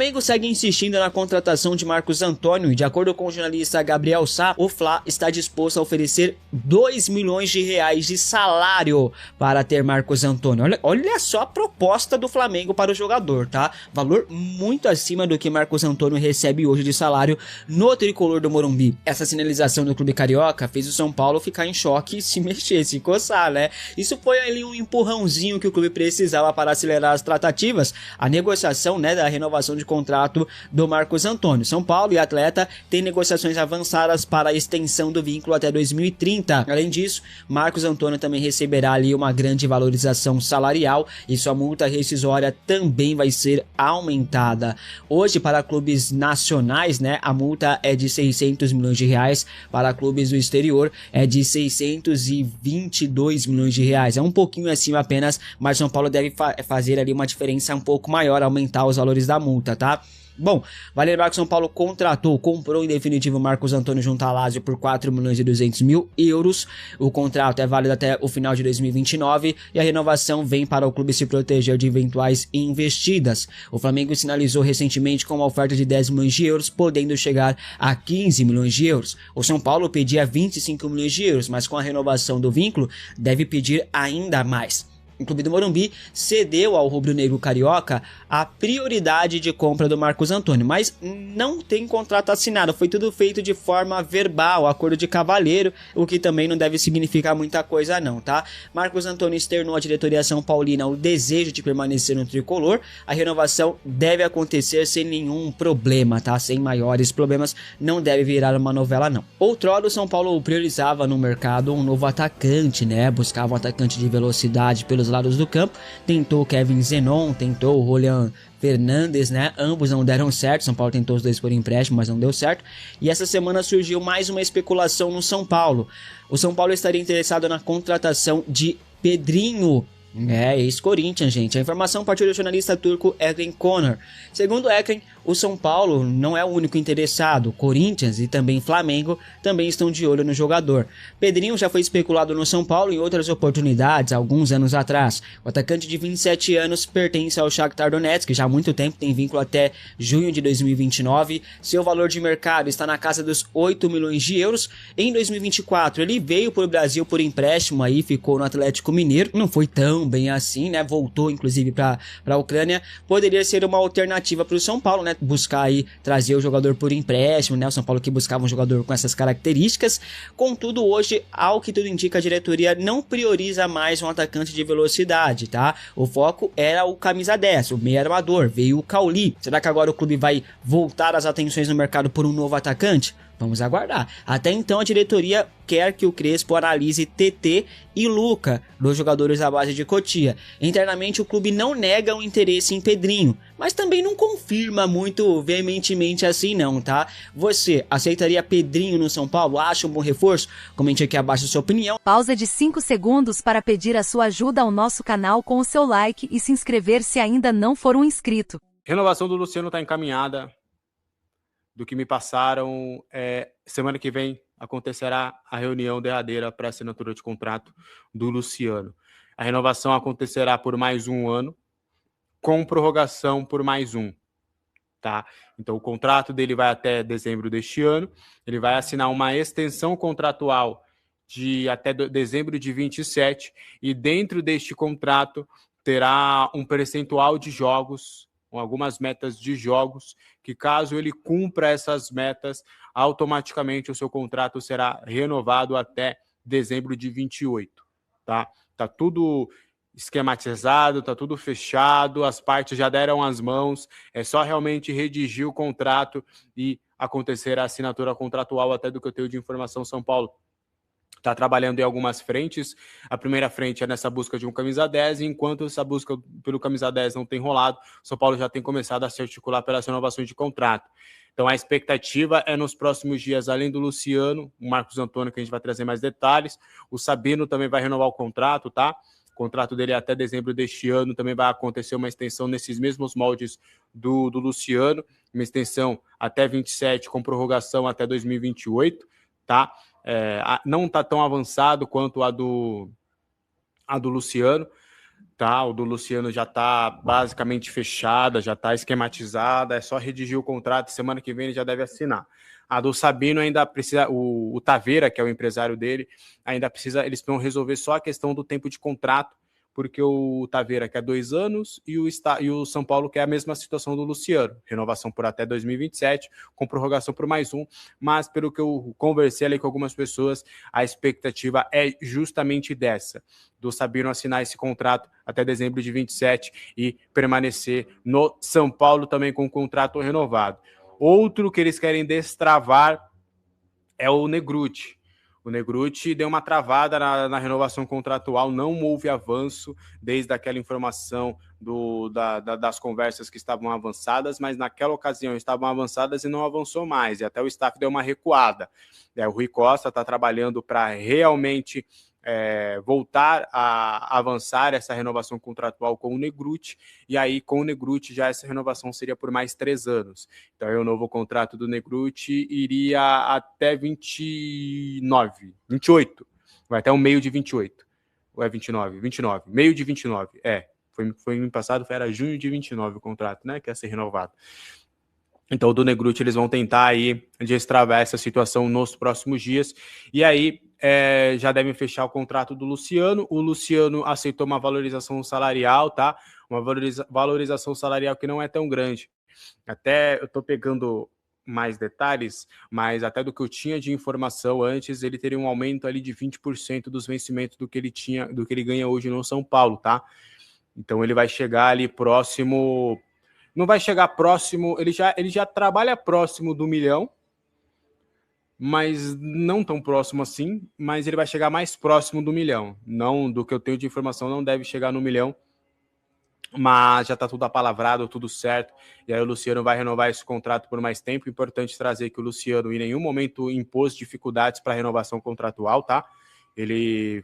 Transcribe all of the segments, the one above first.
Flamengo segue insistindo na contratação de Marcos Antônio e, de acordo com o jornalista Gabriel Sá, o Fla está disposto a oferecer 2 milhões de reais de salário para ter Marcos Antônio. Olha só a proposta do Flamengo para o jogador, tá? Valor muito acima do que Marcos Antônio recebe hoje de salário no tricolor do Morumbi. Essa sinalização do clube carioca fez o São Paulo ficar em choque e se mexer, se coçar, né? Isso foi ali um empurrãozinho que o clube precisava para acelerar as tratativas, a negociação, né, da renovação de contrato do Marcos Antônio. São Paulo e atleta têm negociações avançadas para a extensão do vínculo até 2030. Além disso, Marcos Antônio também receberá ali uma grande valorização salarial e sua multa rescisória também vai ser aumentada. Hoje, para clubes nacionais, né, a multa é de 600 milhões de reais, para clubes do exterior é de 622 milhões de reais. É um pouquinho acima apenas, mas São Paulo deve fazer ali uma diferença um pouco maior, aumentar os valores da multa, tá? Bom, vale lembrar que São Paulo comprou em definitivo Marcos Antônio junto à Lazio por 4 milhões e 200 mil euros. O contrato é válido até o final de 2029 e a renovação vem para o clube se proteger de eventuais investidas. O Flamengo sinalizou recentemente com uma oferta de 10 milhões de euros, podendo chegar a 15 milhões de euros. O São Paulo pedia 25 milhões de euros, mas com a renovação do vínculo deve pedir ainda mais. O clube do Morumbi cedeu ao rubro-negro carioca a prioridade de compra do Marcos Antônio, mas não tem contrato assinado, foi tudo feito de forma verbal, acordo de cavalheiro, o que também não deve significar muita coisa não, tá? Marcos Antônio externou à diretoria São Paulina o desejo de permanecer no tricolor, a renovação deve acontecer sem nenhum problema, tá? Sem maiores problemas, não deve virar uma novela não. Outrora o São Paulo priorizava no mercado um novo atacante, né? Buscava um atacante de velocidade pelos lados do campo, tentou Kevin Zenon, tentou Rolian Fernandes, né? Ambos não deram certo. São Paulo tentou os dois por empréstimo, mas não deu certo. E essa semana surgiu mais uma especulação no São Paulo. O São Paulo estaria interessado na contratação de Pedrinho. Ex-Corinthians, gente. A informação partiu do jornalista turco Ekren Konar. Segundo Ekren, o São Paulo não é o único interessado. Corinthians e também Flamengo também estão de olho no jogador. Pedrinho já foi especulado no São Paulo em outras oportunidades, alguns anos atrás. O atacante de 27 anos pertence ao Shakhtar Donetsk, já há muito tempo, tem vínculo até junho de 2029. Seu valor de mercado está na casa dos 8 milhões de euros. Em 2024, ele veio para o Brasil por empréstimo, aí ficou no Atlético Mineiro. Não foi tão bem assim, né? Voltou inclusive para a Ucrânia. Poderia ser uma alternativa para o São Paulo, né? Buscar aí trazer o jogador por empréstimo, né? O São Paulo que buscava um jogador com essas características. Contudo, hoje, ao que tudo indica, a diretoria não prioriza mais um atacante de velocidade, tá? O foco era o camisa 10, o meio armador, veio o Cauli. Será que agora o clube vai voltar as atenções no mercado por um novo atacante? Vamos aguardar. Até então a diretoria quer que o Crespo analise TT e Luca, dois jogadores da base de Cotia. Internamente o clube não nega o interesse em Pedrinho, mas também não confirma muito veementemente assim não, tá? Você aceitaria Pedrinho no São Paulo? Acha um bom reforço? Comente aqui abaixo a sua opinião. Pausa de 5 segundos para pedir a sua ajuda ao nosso canal com o seu like e se inscrever se ainda não for um inscrito. Renovação do Luciano está encaminhada. Do que me passaram, semana que vem acontecerá a reunião derradeira para assinatura de contrato do Luciano. A renovação acontecerá por mais um ano, com prorrogação por mais um, tá? Então o contrato dele vai até dezembro deste ano, ele vai assinar uma extensão contratual de até dezembro de 27, e dentro deste contrato terá um percentual de jogos, com algumas metas de jogos, que caso ele cumpra essas metas, automaticamente o seu contrato será renovado até dezembro de 28, tá? Tá tudo esquematizado, tá tudo fechado, as partes já deram as mãos, é só realmente redigir o contrato e acontecer a assinatura contratual. Até do que eu tenho de informação, São Paulo está trabalhando em algumas frentes. A primeira frente é nessa busca de um camisa 10, e enquanto essa busca pelo camisa 10 não tem rolado, São Paulo já tem começado a se articular pelas renovações de contrato. Então a expectativa é nos próximos dias, além do Luciano, o Marcos Antônio, que a gente vai trazer mais detalhes, o Sabino também vai renovar o contrato, tá? O contrato dele é até dezembro deste ano, também vai acontecer uma extensão nesses mesmos moldes do Luciano, uma extensão até 27, com prorrogação até 2028, tá? Não está tão avançado quanto a do Luciano. tá? O do Luciano já tá basicamente fechada, já tá esquematizada, é só redigir o contrato, semana que vem ele já deve assinar. A do Sabino ainda precisa, o Taveira, que é o empresário dele, ainda precisa, eles vão resolver só a questão do tempo de contrato, porque o Taveira quer 2 anos e o São Paulo quer a mesma situação do Luciano, renovação por até 2027, com prorrogação por mais um, mas pelo que eu conversei ali com algumas pessoas, a expectativa é justamente dessa, do Sabino assinar esse contrato até dezembro de 27 e permanecer no São Paulo também com um contrato renovado. Outro que eles querem destravar é o Negrutti. O Negrutti deu uma travada na renovação contratual, não houve avanço desde aquela informação das conversas que estavam avançadas, mas naquela ocasião estavam avançadas e não avançou mais, e até o staff deu uma recuada. O Rui Costa está trabalhando para realmente voltar a avançar essa renovação contratual com o Negrutti, e aí com o Negrutti já essa renovação seria por mais 3 anos. Então aí o novo contrato do Negrutti iria até 29, 28, vai até o meio de 28, ou é 29? 29, meio de 29, foi ano passado, era junho de 29 o contrato, né, que ia ser renovado. Então, do Negrutti, eles vão tentar aí destravar essa situação nos próximos dias. E aí, já devem fechar o contrato do Luciano. O Luciano aceitou uma valorização salarial, tá? Uma valorização salarial que não é tão grande. Até eu tô pegando mais detalhes, mas até do que eu tinha de informação antes, ele teria um aumento ali de 20% dos vencimentos do que ele ganha hoje no São Paulo, tá? Então, ele vai chegar ali próximo... Não vai chegar próximo, ele já trabalha próximo do 1 milhão, mas não tão próximo assim, mas ele vai chegar mais próximo do 1 milhão. Não, do que eu tenho de informação, não deve chegar no 1 milhão, mas já está tudo apalavrado, tudo certo, e aí o Luciano vai renovar esse contrato por mais tempo. Importante trazer que o Luciano em nenhum momento impôs dificuldades para renovação contratual, tá? Ele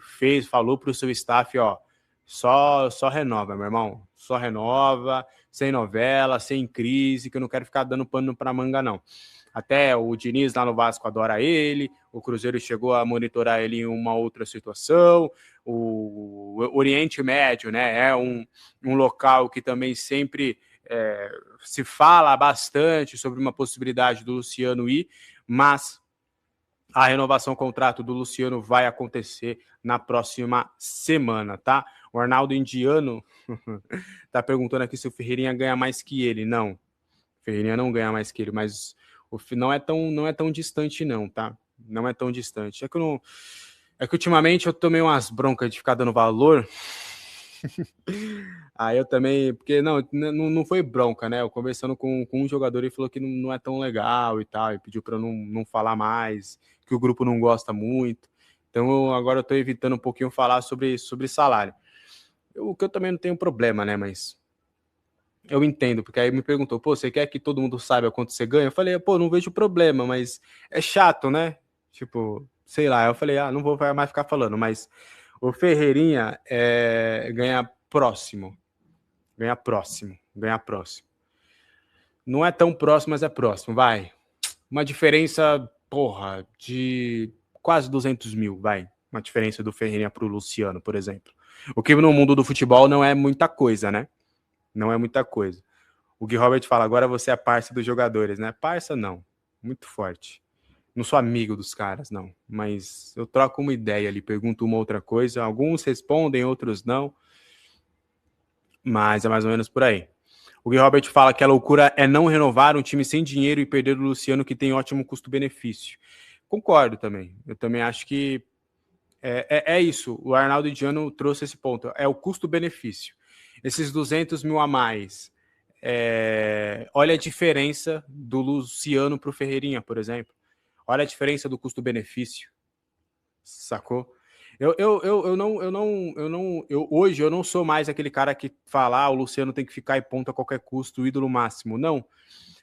falou para o seu staff, ó, só renova, meu irmão, só renova, sem novela, sem crise, que eu não quero ficar dando pano para manga, não. Até o Diniz lá no Vasco adora ele, o Cruzeiro chegou a monitorar ele em uma outra situação, o Oriente Médio, né, é um local que também sempre se fala bastante sobre uma possibilidade do Luciano ir, mas a renovação do contrato do Luciano vai acontecer na próxima semana, tá? O Arnaldo Indiano tá perguntando aqui se o Ferreirinha ganha mais que ele. Não, o Ferreirinha não ganha mais que ele, mas não é tão distante não, tá? Não é tão distante. É que ultimamente eu tomei umas broncas de ficar dando valor. Aí eu também, porque não foi bronca, né? Eu conversando com um jogador, ele falou que não é tão legal e tal, e pediu para eu não falar mais, que o grupo não gosta muito. Então agora eu tô evitando um pouquinho falar sobre salário. O que eu também não tenho problema, né? Mas eu entendo, porque aí me perguntou, pô, você quer que todo mundo saiba quanto você ganha? Eu falei, pô, não vejo problema, mas é chato, né? Tipo, sei lá. Eu falei, não vou mais ficar falando, mas o Ferreirinha ganha próximo. Ganha próximo. Não é tão próximo, mas é próximo, vai. Uma diferença, porra, de quase 200 mil, vai. Uma diferença do Ferreirinha pro Luciano, por exemplo. O que no mundo do futebol não é muita coisa, né? Não é muita coisa. O Gui Robert fala, agora você é parça dos jogadores, né? Parça, não. Muito forte. Não sou amigo dos caras, não. Mas eu troco uma ideia ali, pergunto uma outra coisa. Alguns respondem, outros não. Mas é mais ou menos por aí. O Gui Robert fala que a loucura é não renovar um time sem dinheiro e perder o Luciano, que tem ótimo custo-benefício. Concordo também. Eu também acho que é isso. O Arnaldo Indiano trouxe esse ponto. É o custo-benefício. Esses 200 mil a mais. Olha a diferença do Luciano para o Ferreirinha, por exemplo. Olha a diferença do custo-benefício. Sacou? Hoje eu não sou mais aquele cara que fala, o Luciano tem que ficar em ponta a qualquer custo, o ídolo máximo. Não.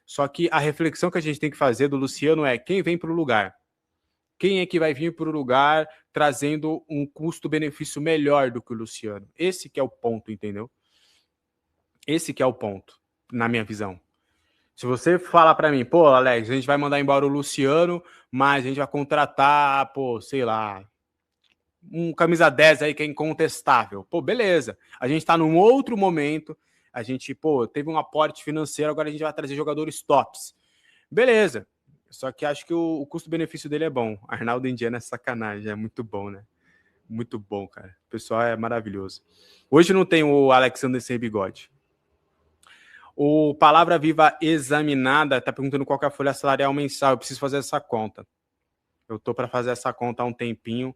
Só que a reflexão que a gente tem que fazer do Luciano é quem vem para o lugar. Quem é que vai vir para o lugar trazendo um custo-benefício melhor do que o Luciano? Esse que é o ponto, entendeu? Esse que é o ponto, na minha visão. Se você falar para mim, pô, Alex, a gente vai mandar embora o Luciano, mas a gente vai contratar, pô, sei lá, um camisa 10 aí que é incontestável. Pô, beleza. A gente tá num outro momento, a gente, pô, teve um aporte financeiro, agora a gente vai trazer jogadores tops. Beleza. Só que acho que o custo-benefício dele é bom. Arnaldo Indiana é sacanagem, é muito bom, né? Muito bom, cara. O pessoal é maravilhoso. Hoje não tem o Alexander sem bigode. O Palavra Viva Examinada tá perguntando qual que é a folha salarial mensal. Eu preciso fazer essa conta. Eu tô para fazer essa conta há um tempinho,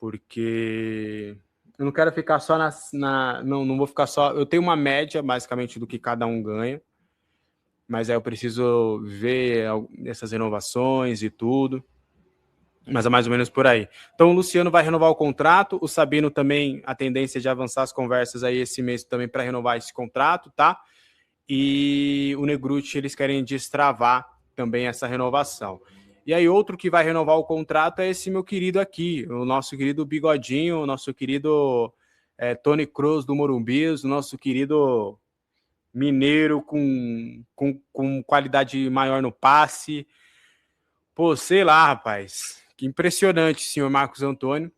porque eu não quero ficar só não vou ficar só... Eu tenho uma média, basicamente, do que cada um ganha, mas aí eu preciso ver essas renovações e tudo. Mas é mais ou menos por aí. Então o Luciano vai renovar o contrato, o Sabino também, a tendência é de avançar as conversas aí esse mês também para renovar esse contrato, tá? E o Negrutti, eles querem destravar também essa renovação. E aí outro que vai renovar o contrato é esse meu querido aqui, o nosso querido Bigodinho, o nosso querido Tony Kroos do Morumbis, o nosso querido mineiro com qualidade maior no passe. Pô, sei lá, rapaz. Que impressionante, senhor Marcos Antônio.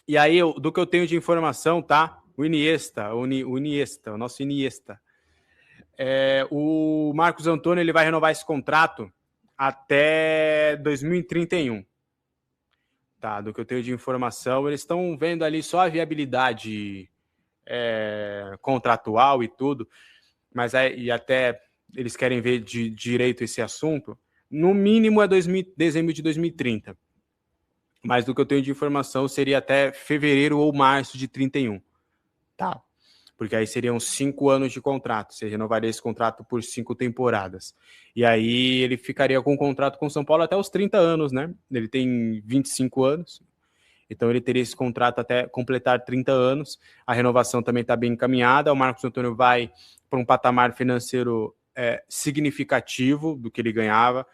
E aí, do que eu tenho de informação, tá? O Iniesta, o nosso Iniesta. O Marcos Antônio, ele vai renovar esse contrato até 2031. Tá, do que eu tenho de informação, eles estão vendo ali só a viabilidade contratual e tudo, mas e até eles querem ver de direito esse assunto. No mínimo é dezembro de 2030. Mas do que eu tenho de informação seria até fevereiro ou março de 31. Tá. Porque aí seriam 5 anos de contrato. Você renovaria esse contrato por 5 temporadas. E aí ele ficaria com um contrato com o São Paulo até os 30 anos, né? Ele tem 25 anos. Então ele teria esse contrato até completar 30 anos. A renovação também está bem encaminhada. O Marcos Antônio vai para um patamar financeiro significativo do que ele ganhava.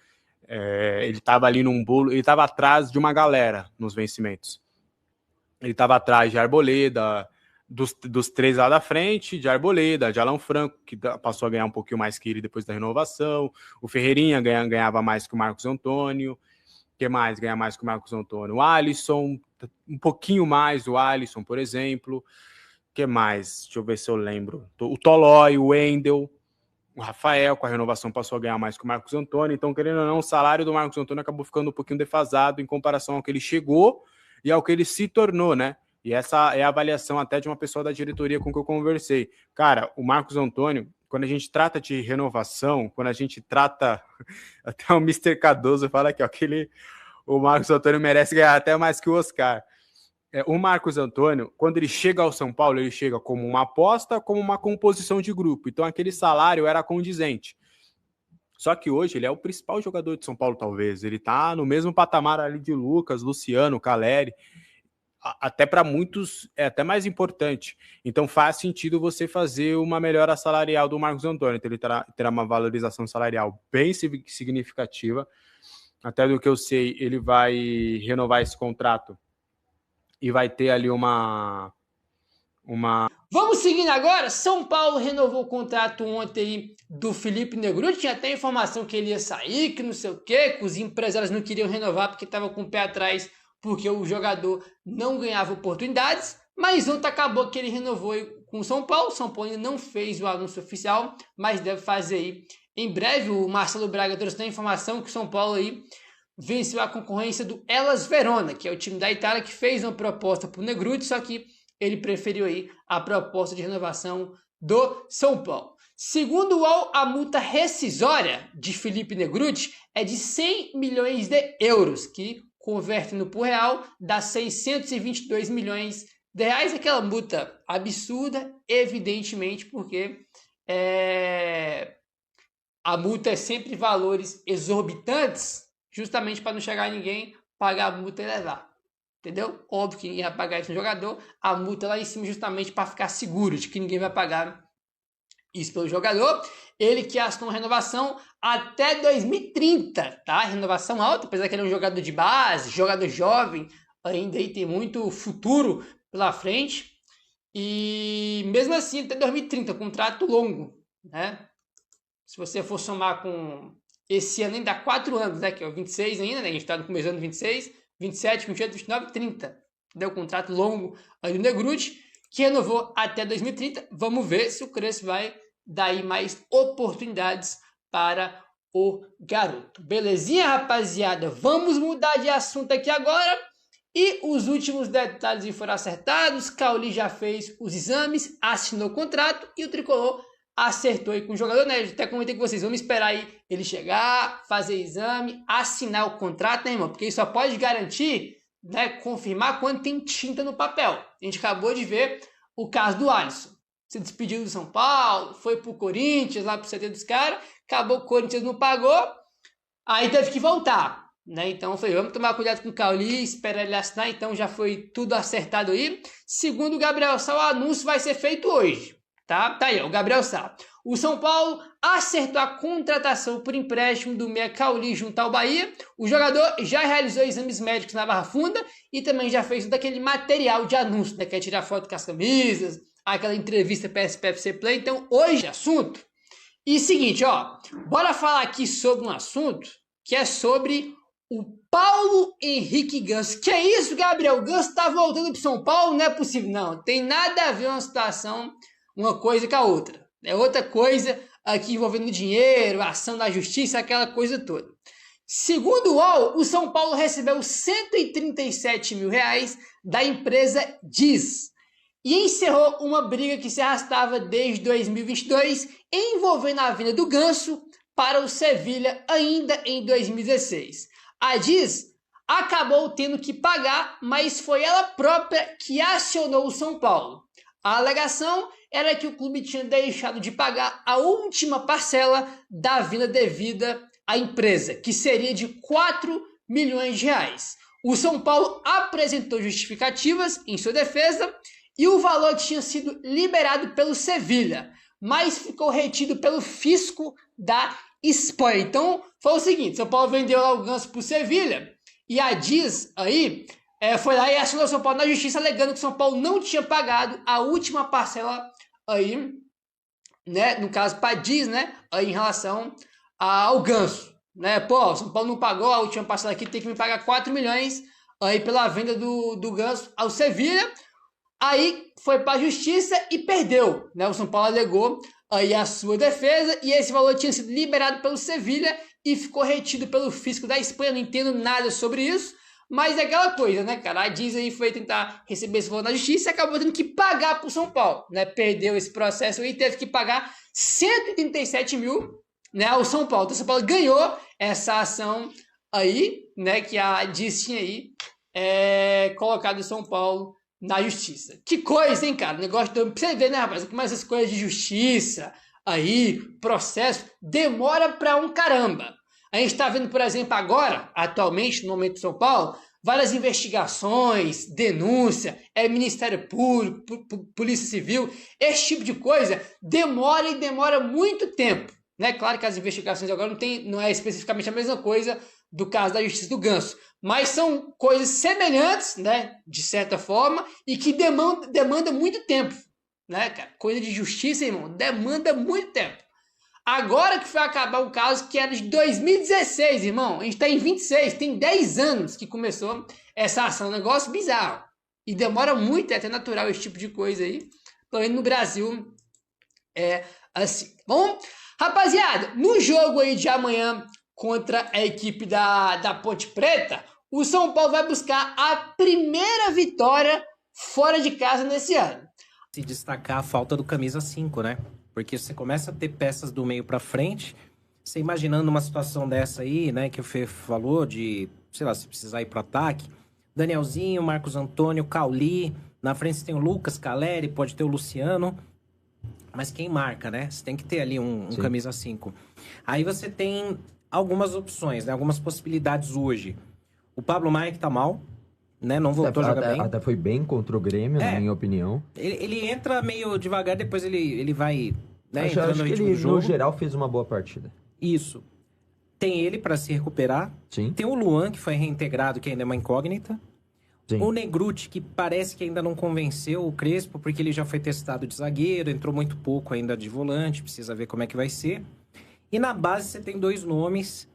Ele estava ali num bolo, ele estava atrás de uma galera nos vencimentos. Ele estava atrás de Arboleda, dos 3 lá da frente, de Arboleda, de Alan Franco, que passou a ganhar um pouquinho mais que ele depois da renovação. O Ferreirinha ganhava mais que o Marcos Antônio. Que mais ganha mais que o Marcos Antônio? O Alisson, um pouquinho mais o Alisson, por exemplo. Que mais? Deixa eu ver se eu lembro. O Tolói, o Wendel, o Rafael, com a renovação, passou a ganhar mais que o Marcos Antônio. Então, querendo ou não, o salário do Marcos Antônio acabou ficando um pouquinho defasado em comparação ao que ele chegou e ao que ele se tornou, né? E essa é a avaliação até de uma pessoa da diretoria com que eu conversei. Cara, o Marcos Antônio, quando a gente trata de renovação, quando a gente trata... Até o Mr. Cardoso fala aqui, ó, que o Marcos Antônio merece ganhar até mais que o Oscar. O Marcos Antônio, quando ele chega ao São Paulo, ele chega como uma aposta, como uma composição de grupo. Então, aquele salário era condizente. Só que hoje ele é o principal jogador de São Paulo, talvez. Ele tá no mesmo patamar ali de Lucas, Luciano, Caleri. Até para muitos é até mais importante. Então faz sentido você fazer uma melhora salarial do Marcos Antônio. Então, ele terá uma valorização salarial bem significativa. Até do que eu sei, ele vai renovar esse contrato e vai ter ali uma... Vamos seguindo agora. São Paulo renovou o contrato ontem do Felipe Negrutti. Tinha até informação que ele ia sair, que não sei o quê, que os empresários não queriam renovar porque estava com o pé atrás, porque o jogador não ganhava oportunidades, mas ontem acabou que ele renovou com o São Paulo. O São Paulo ainda não fez o anúncio oficial, mas deve fazer aí em breve. O Marcelo Braga trouxe a informação que o São Paulo aí venceu a concorrência do Hellas Verona, que é o time da Itália, que fez uma proposta para o Negrutti, só que ele preferiu aí a proposta de renovação do São Paulo. Segundo o UOL, a multa rescisória de Felipe Negrutti é de 100 milhões de euros, que convertendo por real, dá 622 milhões de reais. Aquela multa absurda, evidentemente, porque a multa é sempre valores exorbitantes, justamente para não chegar ninguém, pagar a multa e levar. Entendeu? Óbvio que ninguém vai pagar isso no jogador, a multa lá em cima justamente para ficar seguro de que ninguém vai pagar isso pelo jogador. Ele que assinou uma renovação até 2030, tá? Renovação alta, apesar que ele é um jogador de base, jogador jovem, ainda aí tem muito futuro pela frente. E mesmo assim, até 2030, contrato longo, né? Se você for somar com esse ano, ainda dá 4 anos, né? Que é o 26 ainda, né? A gente tá no começo do ano 26, 27, 28, 29, 30. deu contrato longo aí do Negrutti, que renovou até 2030. Vamos ver se o Crespo vai dar aí mais oportunidades para o garoto. Belezinha, rapaziada? Vamos mudar de assunto aqui agora. E os últimos detalhes foram acertados. Cauli já fez os exames, assinou o contrato e o Tricolor acertou aí com o jogador, né? Eu até comentei com vocês, vamos esperar aí ele chegar, fazer exame, assinar o contrato, né, irmão? Porque ele só pode garantir, né, confirmar quando tem tinta no papel. A gente acabou de ver o caso do Alisson. Se despediu do São Paulo, foi pro Corinthians, lá pro CT dos caras, acabou o Corinthians não pagou, aí teve que voltar, né? Então eu falei, vamos tomar cuidado com o Cauli, esperar ele assinar, então já foi tudo acertado aí. Segundo o Gabriel Sá, o anúncio vai ser feito hoje, tá? Tá aí, ó, o Gabriel Sá. O São Paulo acertou a contratação por empréstimo do meia Cauli junto ao Bahia. O jogador já realizou exames médicos na Barra Funda e também já fez todo aquele material de anúncio, né? Quer tirar foto com as camisas, aquela entrevista para SPFC Play. Então, hoje, assunto. E seguinte, ó, bora falar aqui sobre um assunto que é sobre o Paulo Henrique Ganso. Que é isso, Gabriel? O Ganso tá voltando pro São Paulo? Não é possível, não. Tem nada a ver uma situação, uma coisa com a outra. É outra coisa aqui envolvendo dinheiro, ação da justiça, aquela coisa toda. Segundo o UOL, o São Paulo recebeu 137 mil reais da empresa Diz e encerrou uma briga que se arrastava desde 2022, envolvendo a vinda do Ganso para o Sevilha ainda em 2016. A Diz acabou tendo que pagar, mas foi ela própria que acionou o São Paulo. A alegação era que o clube tinha deixado de pagar a última parcela da vinda devida à empresa, que seria de 4 milhões de reais. O São Paulo apresentou justificativas em sua defesa e o valor tinha sido liberado pelo Sevilha, mas ficou retido pelo fisco da Espanha. Então, foi o seguinte, São Paulo vendeu lá o Ganso para o Sevilha e a Diz aí foi lá e acionou o São Paulo na justiça, alegando que o São Paulo não tinha pagado a última parcela aí, né, no caso para Diz, né, aí em relação ao Ganso, né, pô, o São Paulo não pagou a última parcela aqui, tem que me pagar 4 milhões aí pela venda do Ganso ao Sevilha. Aí foi para a justiça e perdeu, né, o São Paulo alegou aí a sua defesa e esse valor tinha sido liberado pelo Sevilha e ficou retido pelo fisco da Espanha. Não entendo nada sobre isso, mas é aquela coisa, né, cara? A Diz aí foi tentar receber esse valor na justiça e acabou tendo que pagar para o São Paulo, né? Perdeu esse processo e teve que pagar 137 mil, né, ao São Paulo. Então, o São Paulo ganhou essa ação aí, né, que a Diz tinha aí colocado o São Paulo na justiça. Que coisa, hein, cara? O negócio pra você ver, né, rapaz? Como essas coisas de justiça aí, processo, demora pra um caramba. A gente tá vendo, por exemplo, agora, atualmente, no momento de São Paulo, várias investigações, denúncia, Ministério Público, Polícia Civil, esse tipo de coisa demora e demora muito tempo, né? Claro que as investigações agora não é especificamente a mesma coisa do caso da justiça do Ganso, mas são coisas semelhantes, né, de certa forma, e que demanda muito tempo, né, cara? Coisa de justiça, irmão, demanda muito tempo. Agora que foi acabar o caso que era de 2016, irmão, a gente tá em 26, tem 10 anos que começou essa ação, um negócio bizarro. E demora muito, é até natural esse tipo de coisa aí, pelo menos no Brasil é assim. Bom, rapaziada, no jogo aí de amanhã contra a equipe da Ponte Preta, o São Paulo vai buscar a primeira vitória fora de casa nesse ano. Se destacar a falta do camisa 5, né? Porque você começa a ter peças do meio pra frente, você imaginando uma situação dessa aí, né, que o Fê falou de, sei lá, se precisar ir pro ataque, Danielzinho, Marcos Antônio, Cauli, na frente você tem o Lucas, Caleri, pode ter o Luciano, mas quem marca, né? Você tem que ter ali um camisa 5. Aí você tem algumas opções, né, algumas possibilidades hoje. O Pablo Maia que tá mal, né? Não voltou a jogar bem. Até foi bem contra o Grêmio, na minha opinião. Ele entra meio devagar, depois ele vai, né, entrando no ritmo do jogo. No geral, fez uma boa partida. Isso. Tem ele para se recuperar. Sim. Tem o Luan, que foi reintegrado, que ainda é uma incógnita. Sim. O Negrutti, que parece que ainda não convenceu o Crespo, porque ele já foi testado de zagueiro, entrou muito pouco ainda de volante, precisa ver como é que vai ser. E na base você tem 2 nomes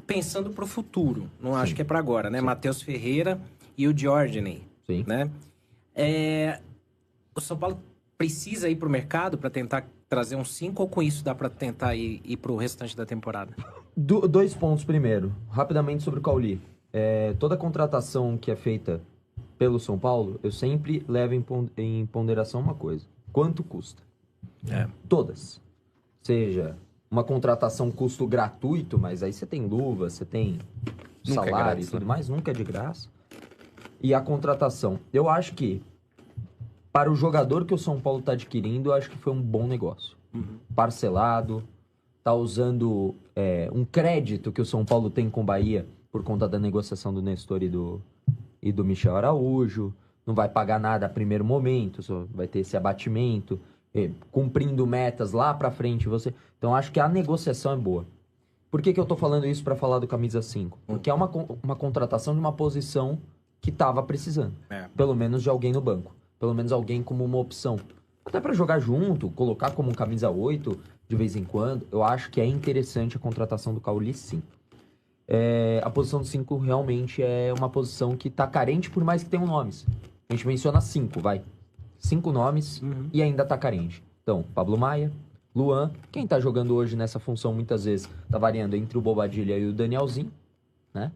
pensando pro futuro. Não acho que é para agora, né? Matheus Ferreira e o Diordney. Sim. né? O São Paulo precisa ir pro mercado para tentar trazer um 5 ou com isso dá para tentar ir pro restante da temporada? 2 pontos primeiro. Rapidamente sobre o Cauli. Toda contratação que é feita pelo São Paulo, eu sempre levo em ponderação uma coisa. Quanto custa? Todas. Seja uma contratação custo gratuito, mas aí você tem luva, você tem salário e tudo mais, nunca é de graça. E a contratação. Eu acho que para o jogador que o São Paulo está adquirindo, eu acho que foi um bom negócio. Parcelado, tá usando um crédito que o São Paulo tem com o Bahia por conta da negociação do Nestor e do Michel Araújo. Não vai pagar nada a primeiro momento, só vai ter esse abatimento, cumprindo metas lá pra frente. Então acho que a negociação é boa. Por que eu tô falando isso para falar do camisa 5? Porque é uma contratação de uma posição que tava precisando. Pelo menos de alguém no banco. Pelo menos alguém como uma opção. Até para jogar junto, colocar como um camisa 8 de vez em quando. Eu acho que é interessante a contratação do Cauli, sim. A posição do 5 realmente é uma posição que tá carente, por mais que tenham nomes. A gente menciona 5, vai. 5 nomes e ainda tá carente. Então, Pablo Maia, Luan. Quem tá jogando hoje nessa função muitas vezes tá variando entre o Bobadilla e o Danielzinho, né?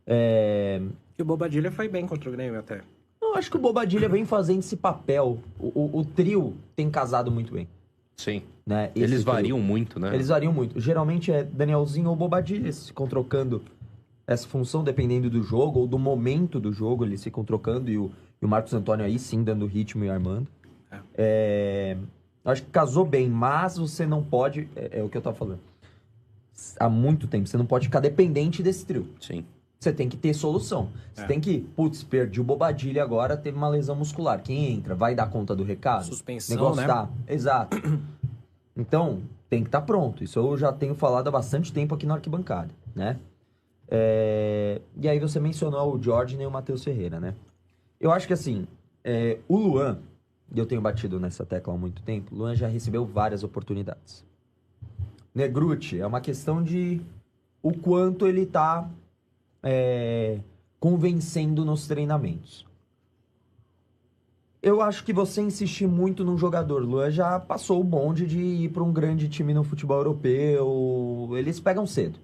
E o Bobadilla foi bem contra o Grêmio até. Eu acho que o Bobadilla vem fazendo esse papel. O trio tem casado muito bem. Sim. Né? Eles variam muito, né? Eles variam muito. Geralmente é Danielzinho ou Bobadilla. Eles ficam trocando essa função dependendo do jogo ou do momento do jogo. Eles ficam trocando e o Marcos Antônio aí sim dando ritmo e armando. Acho que casou bem, mas você não pode... É o que eu tava falando. Há muito tempo. Você não pode ficar dependente desse trio. Sim. Você tem que ter solução. Você tem que... Putz, perdi o Bobadilla agora, teve uma lesão muscular. Quem entra? Vai dar conta do recado? Suspensão, negócio né? Tá. Exato. Então, tem que estar pronto. Isso eu já tenho falado há bastante tempo aqui na arquibancada, né? E aí você mencionou o Jorge e o Matheus Ferreira, né? Eu acho que assim, o Luan, e eu tenho batido nessa tecla há muito tempo, o Luan já recebeu várias oportunidades. Negruti, é uma questão de o quanto ele tá convencendo nos treinamentos. Eu acho que você insistir muito num jogador, Luan já passou o bonde de ir para um grande time no futebol europeu, eles pegam cedo.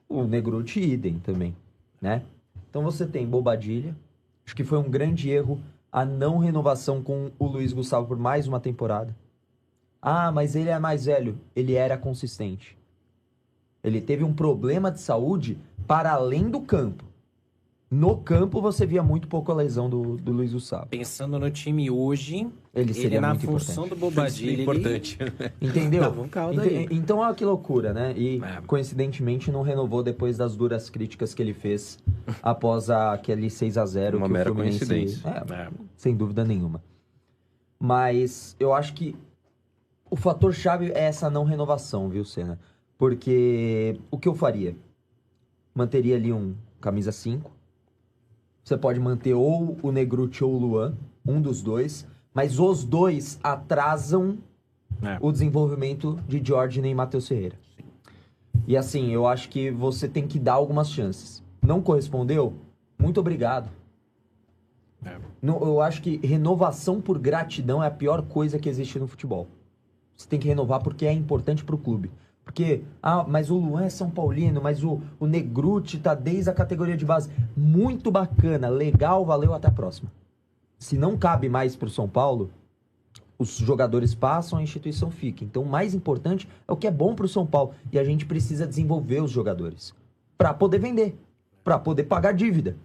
O Negruti idem também, né? Então você tem Bobadilla, acho que foi um grande erro a não renovação com o Luiz Gustavo por mais uma temporada. Ah, mas ele é mais velho, ele era consistente. Ele teve um problema de saúde para além do campo. No campo, você via muito pouco a lesão do Luiz Gustavo. Pensando no time hoje, ele seria na muito função importante. do Bobadilla. Importante. Entendeu? Tava um caldo aí. Então, olha que loucura, né? E, coincidentemente, não renovou depois das duras críticas que ele fez após aquele 6-0. Uma que mera o Fluminense... coincidência. Sem dúvida nenhuma. Mas eu acho que o fator-chave é essa não renovação, viu, Senna? Porque o que eu faria? Manteria ali um camisa 5. Você pode manter ou o Negruti ou o Luan, um dos dois, mas os dois atrasam o desenvolvimento de Jorge e Matheus Ferreira. E assim, eu acho que você tem que dar algumas chances. Não correspondeu? Muito obrigado. Eu acho que renovação por gratidão é a pior coisa que existe no futebol. Você tem que renovar porque é importante pro clube. Porque, mas o Luan é São Paulino, mas o Negruti tá desde a categoria de base. Muito bacana, legal, valeu, até a próxima. Se não cabe mais pro São Paulo, os jogadores passam, a instituição fica. Então, o mais importante é o que é bom pro São Paulo. E a gente precisa desenvolver os jogadores para poder vender, para poder pagar dívida.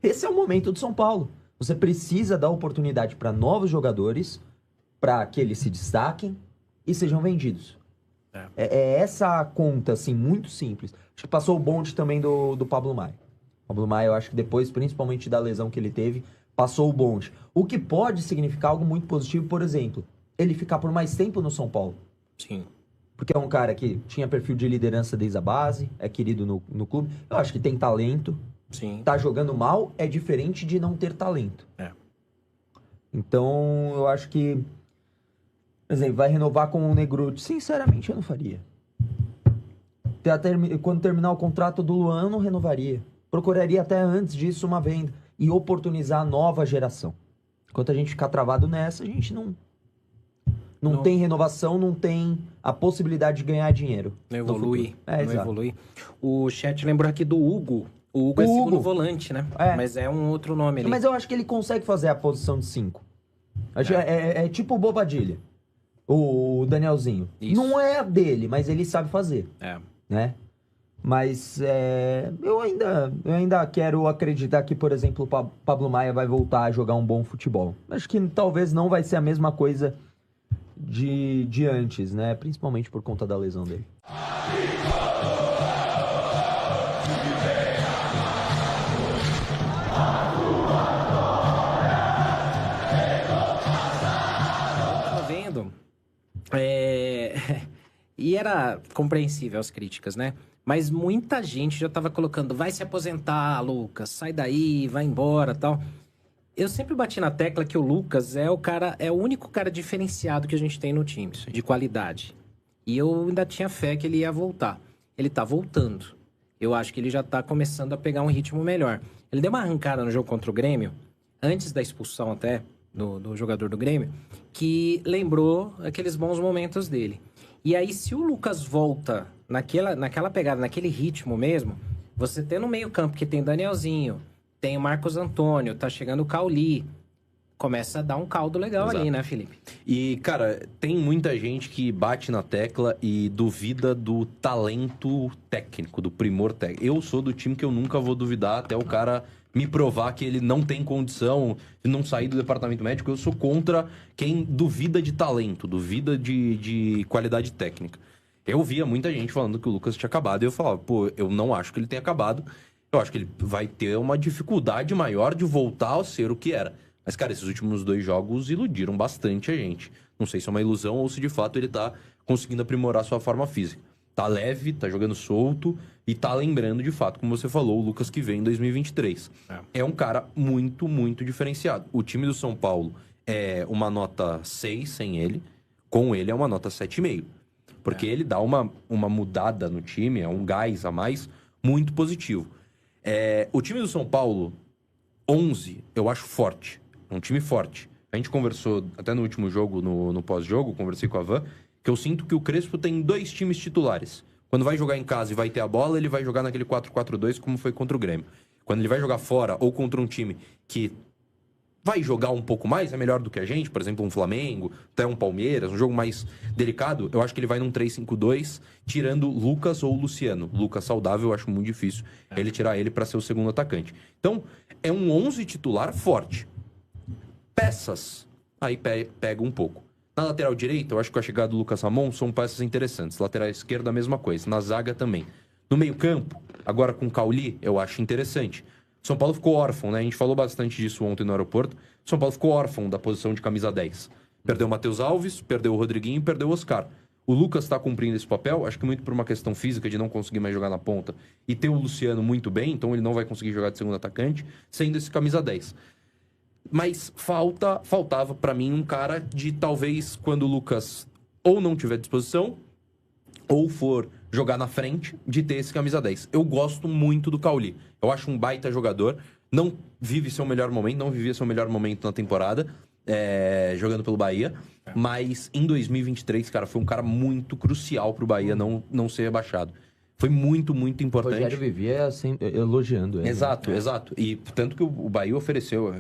Esse é o momento do São Paulo. Você precisa dar oportunidade para novos jogadores, para que eles se destaquem e sejam vendidos. É essa a conta, assim, muito simples. Acho que passou o bonde também do Pablo Maia. Pablo Maia, eu acho que depois, principalmente da lesão que ele teve, passou o bonde. O que pode significar algo muito positivo, por exemplo, ele ficar por mais tempo no São Paulo. Sim. Porque é um cara que tinha perfil de liderança desde a base, é querido no clube. Eu acho que tem talento. Sim. Tá jogando mal é diferente de não ter talento. Então, eu acho que... Por exemplo, vai renovar com o Negruti. Sinceramente, eu não faria. Quando terminar o contrato do Luan, eu não renovaria. Procuraria até antes disso uma venda. e oportunizar a nova geração. Enquanto a gente ficar travado nessa, a gente não tem renovação, não tem a possibilidade de ganhar dinheiro. Não evolui. Não exato. evolui. O chat lembrou aqui do Hugo. O Hugo é segundo volante, né? Mas é um outro nome ali. Mas eu acho que ele consegue fazer a posição de 5. É tipo o Bobadilha. O Danielzinho. Isso. Não é a dele, mas ele sabe fazer. Né? Mas eu ainda quero acreditar que, por exemplo, o Pablo Maia vai voltar a jogar um bom futebol. Acho que talvez não vai ser a mesma coisa de antes, né? Principalmente por conta da lesão dele. Tava vendo. E era compreensível as críticas, né? Mas muita gente já tava colocando, vai se aposentar, Lucas, sai daí, vai embora, tal. Eu sempre bati na tecla que o Lucas é o único cara diferenciado que a gente tem no time, de qualidade. E eu ainda tinha fé que ele ia voltar. Ele tá voltando. Eu acho que ele já tá começando a pegar um ritmo melhor. Ele deu uma arrancada no jogo contra o Grêmio, antes da expulsão até do jogador do Grêmio, que lembrou aqueles bons momentos dele. E aí, se o Lucas volta naquela pegada, naquele ritmo mesmo, você tem no meio-campo que tem o Danielzinho, tem o Marcos Antônio, tá chegando o Cauli, começa a dar um caldo legal ali, né, Felipe? E, cara, tem muita gente que bate na tecla e duvida do talento técnico, do primor técnico. Eu sou do time que eu nunca vou duvidar até o cara me provar que ele não tem condição de não sair do departamento médico. Eu sou contra quem duvida de talento, duvida de qualidade técnica. Eu via muita gente falando que o Lucas tinha acabado e eu falava, pô, eu não acho que ele tenha acabado. Eu acho que ele vai ter uma dificuldade maior de voltar a ser o que era. Mas, cara, esses últimos 2 jogos iludiram bastante a gente. Não sei se é uma ilusão ou se de fato ele tá conseguindo aprimorar sua forma física. Tá leve, tá jogando solto e tá lembrando de fato, como você falou, o Lucas que vem em 2023. É um cara muito, muito diferenciado. O time do São Paulo é uma nota 6 sem ele, com ele é uma nota 7,5. Porque ele dá uma mudada no time, é um gás a mais muito positivo. O time do São Paulo, 11, eu acho forte. É um time forte. A gente conversou até no último jogo, no pós-jogo, conversei com a Van, que eu sinto que o Crespo tem 2 times titulares. Quando vai jogar em casa e vai ter a bola, ele vai jogar naquele 4-4-2 como foi contra o Grêmio. Quando ele vai jogar fora ou contra um time que vai jogar um pouco mais, é melhor do que a gente, por exemplo, um Flamengo, até um Palmeiras, um jogo mais delicado, eu acho que ele vai num 3-5-2, tirando Lucas ou Luciano. Lucas saudável, eu acho muito difícil ele tirar ele para ser o segundo atacante. Então, é um 11 titular forte. Peças, aí pega um pouco. Na lateral direita, eu acho que com a chegada do Lucas Ramon são peças interessantes. Lateral esquerda, a mesma coisa. Na zaga também. No meio-campo, agora com o Cauli, eu acho interessante. São Paulo ficou órfão, né? A gente falou bastante disso ontem no aeroporto. São Paulo ficou órfão da posição de camisa 10. Perdeu o Matheus Alves, perdeu o Rodriguinho e perdeu o Oscar. O Lucas está cumprindo esse papel, acho que muito por uma questão física de não conseguir mais jogar na ponta e ter o Luciano muito bem, então ele não vai conseguir jogar de segundo atacante, sendo esse camisa 10. Mas faltava para mim um cara de talvez quando o Lucas ou não tiver disposição ou for jogar na frente, de ter esse camisa 10. Eu gosto muito do Cauli. Eu acho um baita jogador. Não vive seu melhor momento, não vivia seu melhor momento na temporada, jogando pelo Bahia. Mas em 2023, cara, foi um cara muito crucial pro Bahia não ser rebaixado. Foi muito, muito importante. O Rogério vivia assim, elogiando ele. Exato, exato. E tanto que o Bahia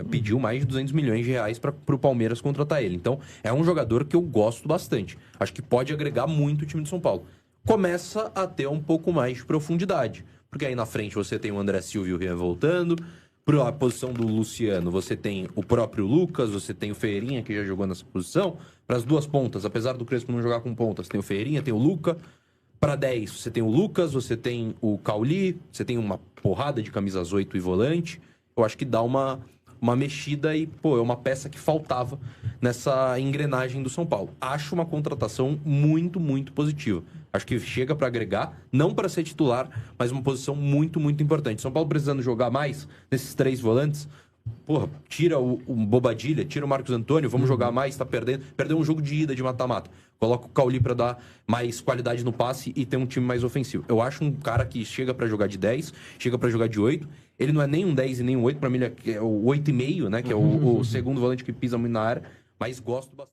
pediu mais de 200 milhões de reais para o Palmeiras contratar ele. Então, é um jogador que eu gosto bastante. Acho que pode agregar muito o time de São Paulo. Começa a ter um pouco mais de profundidade. Porque aí na frente você tem o André Silva e o Rian voltando. Para a posição do Luciano, você tem o próprio Lucas, você tem o Ferreirinha, que já jogou nessa posição. Para as duas pontas, apesar do Crespo não jogar com pontas, tem o Ferreirinha, tem o Luca. Para 10, você tem o Lucas, você tem o Cauli, você tem uma porrada de camisas 8 e volante. Eu acho que dá uma mexida e, é uma peça que faltava nessa engrenagem do São Paulo. Acho uma contratação muito, muito positiva. Acho que chega para agregar, não para ser titular, mas uma posição muito, muito importante. São Paulo precisando jogar mais nesses 3 volantes, Porra, tira o Bobadilha, tira o Marcos Antônio, vamos jogar mais, tá perdendo. Perdeu um jogo de ida de mata-mata. Coloca o Cauli pra dar mais qualidade no passe e ter um time mais ofensivo. Eu acho um cara que chega pra jogar de 10, chega pra jogar de 8. Ele não é nem um 10 e nem um 8, pra mim ele é o 8,5, né? Que é o segundo volante que pisa muito na área. Mas gosto bastante.